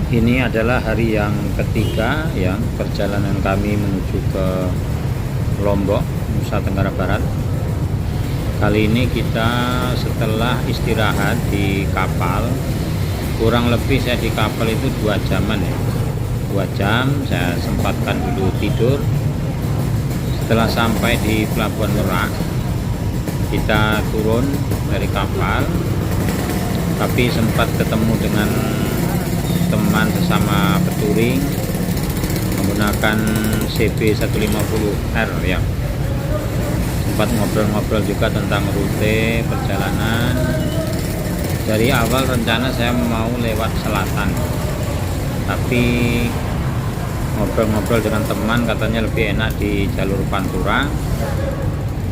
Ini adalah hari yang ketiga ya perjalanan kami menuju ke Lombok, Nusa Tenggara Barat. Kali ini kita setelah istirahat di kapal, kurang lebih saya di kapal itu 2 jaman ya. 2 jam saya sempatkan dulu tidur. Setelah sampai di Pelabuhan Merak, kita turun dari kapal, tapi sempat ketemu dengan teman sesama peturing menggunakan CB 150R ya. Sempat ngobrol-ngobrol juga tentang rute perjalanan. Dari awal rencana saya mau lewat selatan, tapi ngobrol-ngobrol dengan teman katanya lebih enak di jalur Pantura.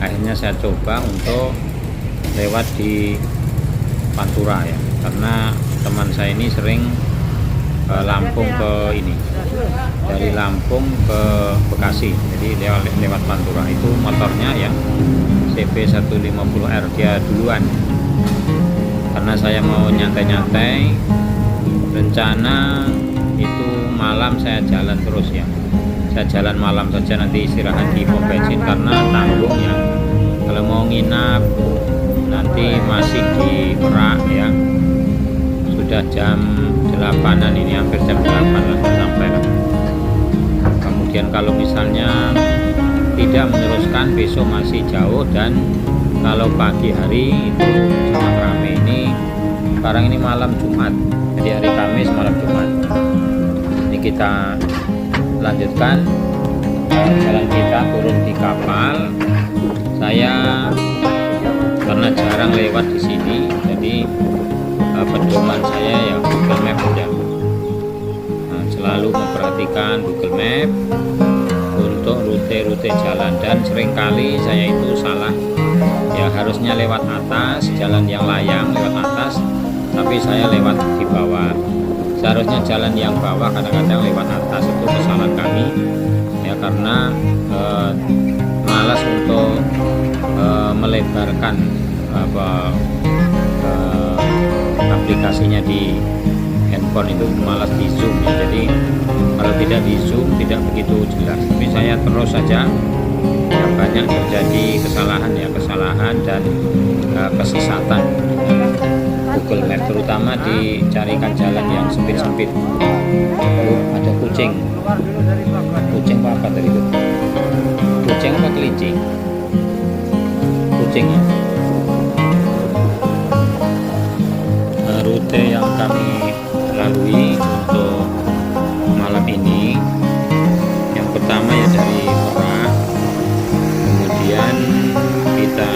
Akhirnya saya coba untuk lewat di Pantura ya, karena teman saya ini sering Lampung ke ini, dari Lampung ke Bekasi, jadi lewat Pantura. Itu motornya ya CB 150R, dia duluan, karena saya mau nyantai-nyantai. Rencana itu malam saya jalan terus ya, saya jalan malam saja, nanti istirahat di pom bensin karena tanggung ya. Kalau mau nginap nanti masih di Merak ya, sudah jam 8-an ini, hampir jam 8 lah sampai lah. Kemudian kalau misalnya tidak meneruskan, besok masih jauh. Dan kalau pagi hari itu sangat ramai. Ini sekarang ini malam Jumat, jadi hari Kamis malam Jumat. Ini kita lanjutkan jalan kita turun di kapal. Saya karena jarang lewat di sini, jadi pedoman saya ya Google Map saja. Selalu memperhatikan Google Map untuk rute-rute jalan, dan seringkali saya itu salah ya, harusnya lewat atas, jalan yang layang lewat atas, tapi saya lewat di bawah. Seharusnya jalan yang bawah kadang-kadang lewat atas. Itu kesalahan kami ya, karena malas untuk melebarkan aplikasinya di handphone, itu malas di zoom ya. Jadi kalau tidak di zoom tidak begitu jelas, tapi saya terus saja ya, banyak terjadi kesalahan dan kesesatan Google Map, terutama dicarikan jalan yang sempit-sempit. Ada kucing apa tadi itu? Kucing apa kelinci? Kucing ya. Rute yang kami lalui untuk malam ini, yang pertama ya dari Merak, kemudian kita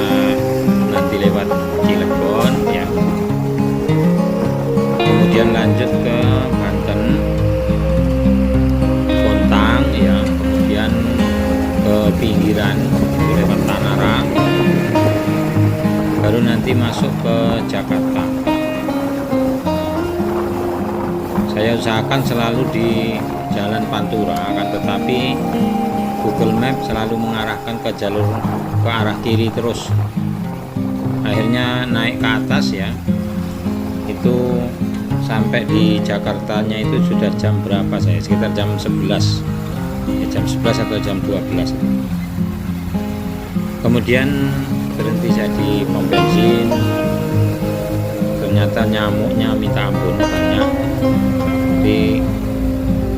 nanti lewat Cilegon ya, kemudian lanjut ke Banten, Bontang ya, kemudian ke pinggiran itu lewat Tanarang, baru nanti masuk ke Jakarta. Saya usahakan selalu di jalan Pantura, akan tetapi Google Map selalu mengarahkan ke arah kiri terus. Akhirnya naik ke atas ya, itu sampai di Jakartanya itu sudah jam berapa, saya sekitar jam 11 ya, jam 11 atau jam 12. Kemudian berhenti saya di pom bensin, ternyata nyamuknya minta ampun banyak. Jadi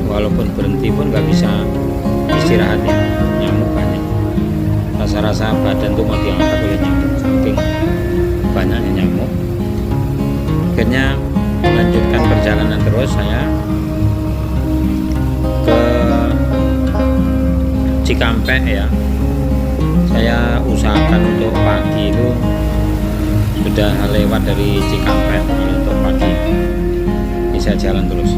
walaupun berhenti pun nggak bisa istirahat ya, nyamuk banyak. Rasa-rasa badan tuh mau diangkat oleh nyamuk, saking banyaknya nyamuk. Akhirnya melanjutkan perjalanan terus saya ke Cikampek ya. Saya usahakan untuk pagi itu sudah lewat dari Cikampek untuk pagi, bisa jalan terus.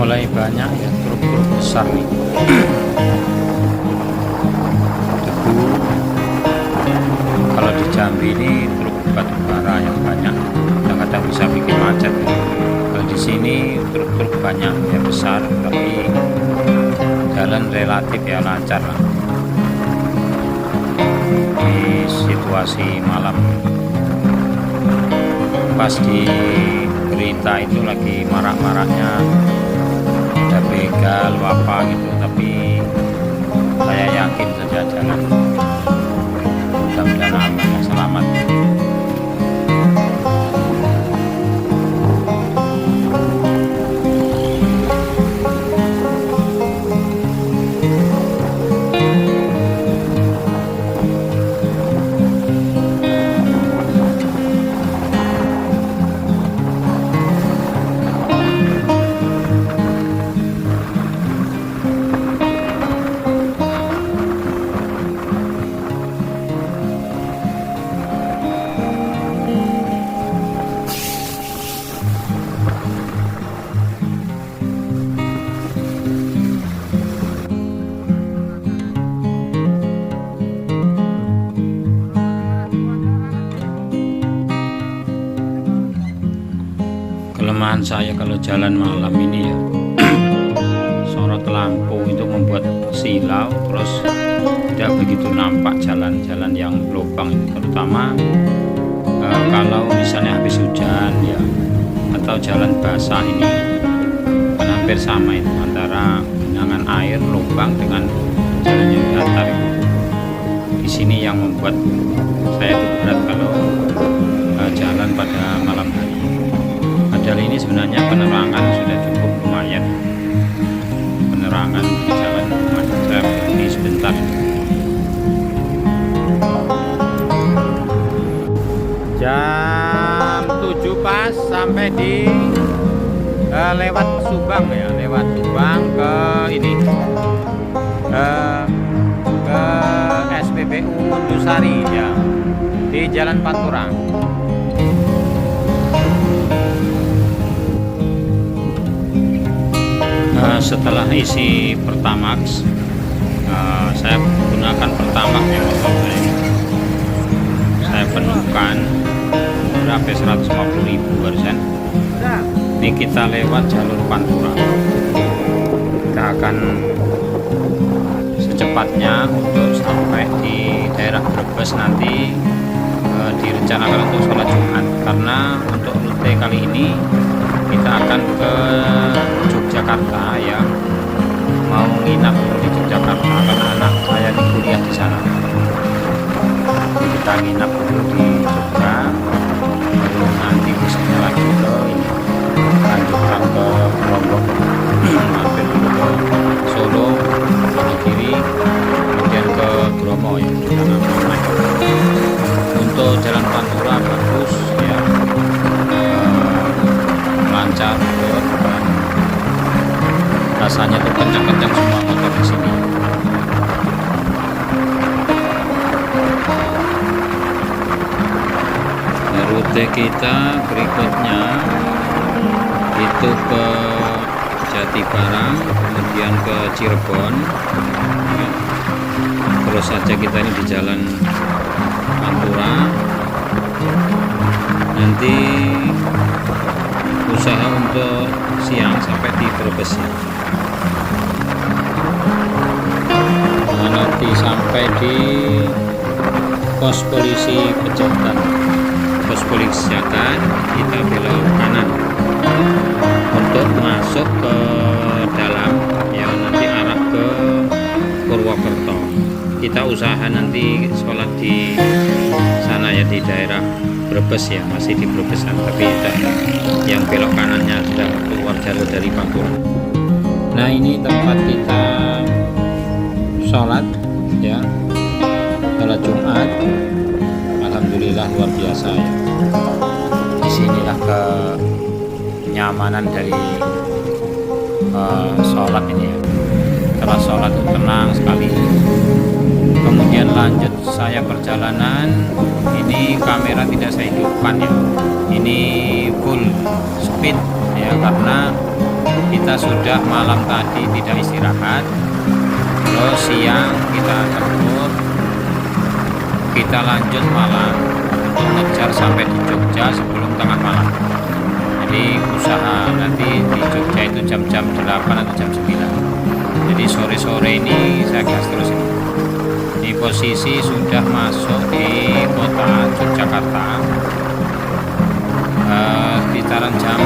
mulai banyak ya truk-truk besar nih ini truk batu bara yang banyak, kadang-kadang bisa bikin macet. Kalau di sini truk-truk banyak ya, besar, tapi jalan relatif ya lancar lah. Di situasi malam, pas di berita itu lagi marak-maraknya ada begal apa gitu, tapi saya yakin saja jalan, mudah-mudahan aman selamat. Kelemahan saya kalau jalan malam ini ya, sorot lampu itu membuat silau, terus tidak begitu nampak jalan-jalan yang lubang itu, terutama kalau misalnya habis hujan ya, atau jalan basah ini kan hampir sama itu, antara genangan air lubang dengan jalan yang datar itu. Di sini yang membuat saya itu berat kalau jalan pada malam hari. Padahal ini sebenarnya penerangan sudah cukup lumayan, penerangan di jalan lumayan. Saya berhenti sebentar. Jam 7 pas sampai di lewat Subang ya, lewat Subang ke ini ke SPBU Undusari ya, di Jalan Pantura. Setelah isi Pertamax, saya gunakan Pertamax ya, motor saya penuhkan berapa, 150.000 barusan. Ini kita lewat jalur Pantura, kita akan secepatnya untuk sampai di daerah Brebes. Nanti direncanakan untuk sholat Jumat, karena untuk rute kali ini kita akan ke Yogyakarta ya, mau nginap dulu di Yogyakarta karena anak saya di kuliah di sana. Jadi kita nginap dulu di Jogja, baru nanti bisanya lagi ke ini, lanjutkan ke Lombok, mampir dulu ke Solo, Wonogiri, kemudian ke Bromo ya. Untuk jalan Pantura bagus ya, lancar, rasanya tuh kencang-kencang semua motor di sini. Rute kita berikutnya itu ke Jatibarang, kemudian ke Cirebon ya. Terus saja kita ini di jalan Pantura, nanti usaha untuk siang sampai di Brebes ya. Nah, nanti sampai di pos polisi Pejotan, pos polisi Pejotan kita belok kanan untuk masuk ke dalam ya, nanti arah ke Purwokerto. Kita usaha nanti sholat di sana ya, di daerah Brebes ya, masih di Brebesan, tapi yang belok kanannya sudah keluar jalur dari Pantura. Nah, ini tempat kita sholat ya, sholat Jumat. Alhamdulillah luar biasa ya. Disinilah kenyamanan dari sholat ini ya. Setelah sholat itu tenang sekali. Kemudian lanjut saya perjalanan, ini kamera tidak saya hidupkan ya, ini full speed ya, karena kita sudah malam tadi tidak istirahat, terus siang kita jemput, kita lanjut malam. untuk ngejar sampai di Jogja sebelum tengah malam. Jadi usaha nanti di Jogja itu jam-jam 8 atau jam 9. Jadi sore-sore ini saya gas terus ini. Di posisi sudah masuk di kota Yogyakarta, sekitaran jam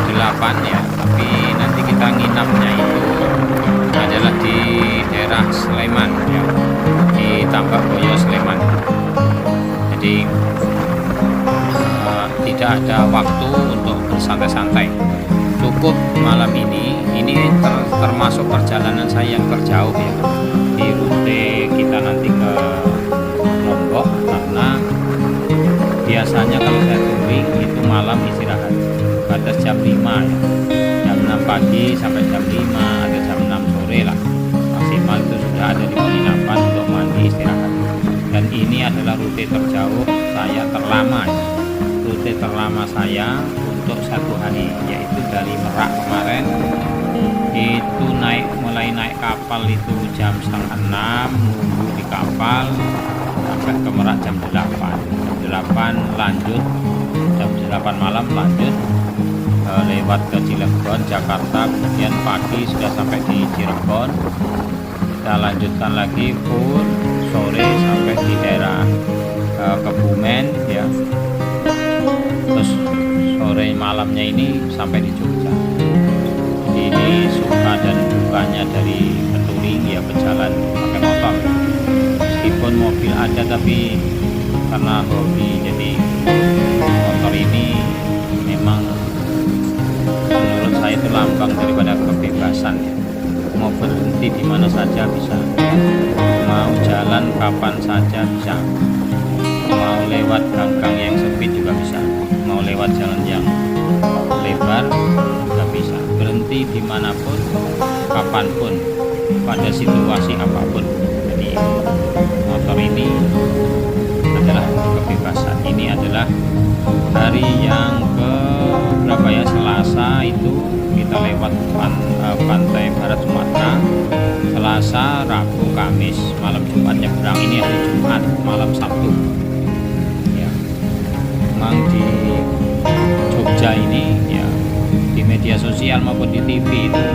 8 ya. Tapi nanti kita nginapnya itu adalah di daerah Sleman ya, di Tambakboyo Sleman. Jadi tidak ada waktu untuk bersantai-santai. Cukup malam ini termasuk perjalanan saya yang terjauh ya, di rute kita nanti ke Lombok, karena biasanya kalau saya touring itu malam istirahat batas jam 5 ya, jam 6 pagi sampai jam 5 atau jam 6 sore lah maksimal itu sudah ada di penginapan untuk mandi istirahat. Dan ini adalah rute terjauh saya terlama ya. Rute terlama saya untuk satu hari, yaitu dari Merak kemarin itu mulai naik kapal itu jam 5:30, nunggu di kapal sampai ke Merak jam 8. Jam 8 lanjut, jam 8 malam lanjut lewat ke Cilegon, Jakarta, kemudian pagi sudah sampai di Cirebon. Kita lanjutkan lagi full sore sampai di daerah Kebumen ya. Terus sore malamnya ini sampai di Jogja. Jadi ini suka dan dukanya dari touring ya, berjalan pakai motor. Meskipun mobil ada, tapi karena hobi jadi motor ini memang menurut saya itu lambang daripada kebebasan ya. Mau berhenti di mana saja bisa, mau jalan kapan saja bisa, mau lewat gang-gang yang sempit juga bisa, mau lewat jalan yang lebar juga bisa, berhenti dimanapun, kapanpun, pada situasi apapun. Jadi motor ini adalah kebebasan. Ini adalah hari yang ke berapa ya, Selasa itu kita lewat pantai barat Sumatera. Selasa, Rabu, Kamis, malam Jumat nyebrang. Ini hari Jumat, malam Sabtu ya. Memang di Jogja ini ya, di media sosial maupun di TV itu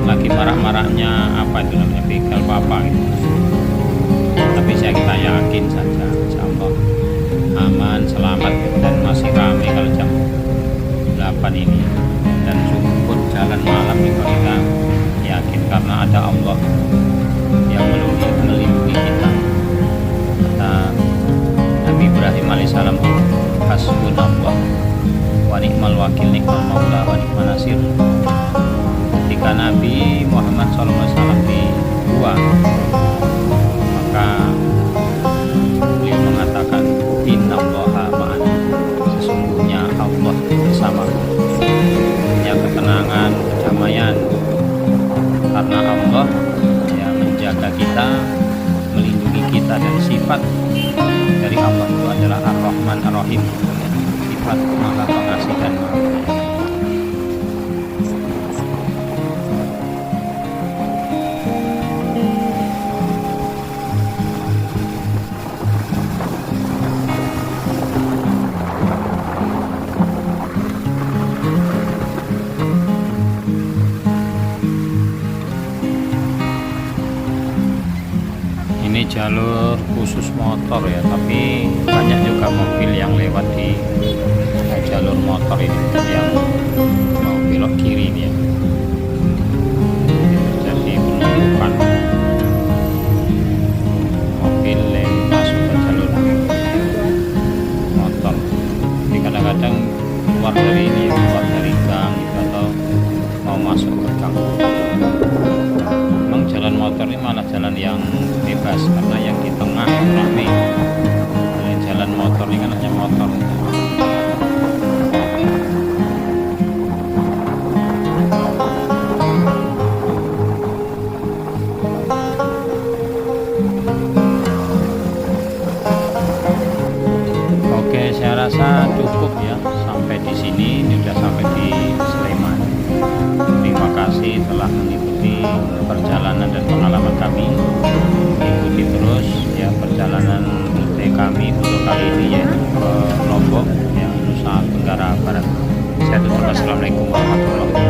lagi marak-maraknya apa itu namanya, begal papa gitu. Tapi kita yakin saja insya Allah aman, selamat, dan masih ramai kalau jam 8 ini. Dan cukup jalan malam juga kita yakin karena ada Allah yang melindungi kita. Kata Nabi Ibrahim alaihissalam, hasbunallah wa ni'mal wakil, ni'mal maula wa ni'man nasir. Ketika Nabi Muhammad SAW di gua, maka beliau mengatakan, innallaha ma'ana, sesungguhnya Allah bersamaku. Punya ketenangan, kedamaian, karena Allah yang menjaga kita, melindungi kita. Dan sifat dari Allah itu adalah Ar-Rahman Ar-Rahim, sifat Maha Pengasih dan Maha Penyayang. Ini jalur khusus motor ya, tapi banyak juga mobil yang lewat di jalur motor ini, yang mau belok kiri ini ya. Jadi penumpukan mobil yang masuk ke jalur motor. Jadi kadang-kadang keluar dari ini ya, keluar dari gang gitu, atau mau masuk ke gang. Memang jalan motor ini malah jalan yang bebas, karena yang di tengah itu ramai. Jalan motor ini kan hanya motor. Oke, saya rasa cukup ya sampai di sini. Ini sudah sampai di Sleman. Terima kasih telah mengikuti perjalanan dan pengalaman kami. Ikuti terus ya perjalanan rute kami untuk kali ini, yaitu ke Lombok, ya, Nusa Tenggara Barat. Saya tutup. Assalamualaikum warahmatullahi wabarakatuh.